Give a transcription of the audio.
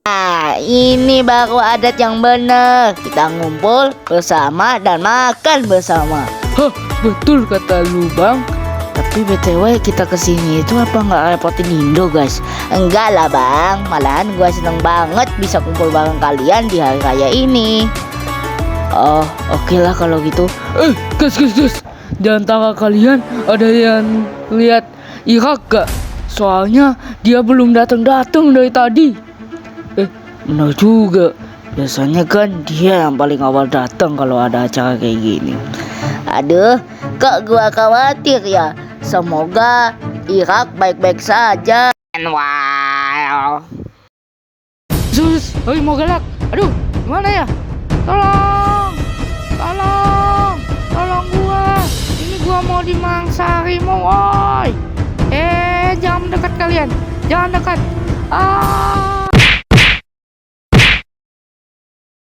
Nah, ini baru adat yang benar. Kita ngumpul bersama dan makan bersama. Hah, betul kata lu, Bang. Tapi BTW kita kesini itu apa nggak repotin Indo, guys? Enggak lah, Bang. Malahan gua seneng banget bisa kumpul bareng kalian di hari raya ini. Oh, oke lah kalau gitu. Guys. Di antara kalian ada yang lihat Irak gak? Soalnya dia belum datang dari tadi. Benar juga. Biasanya kan dia yang paling awal datang kalau ada acara kayak gini. Aduh, kok gua khawatir ya. Semoga Irak baik-baik saja. Wow. Sus, mau galak. Aduh, gimana ya? Tolong gua. Ini gua mau dimangsa harimau, woi. Jangan mendekat kalian. Jangan dekat.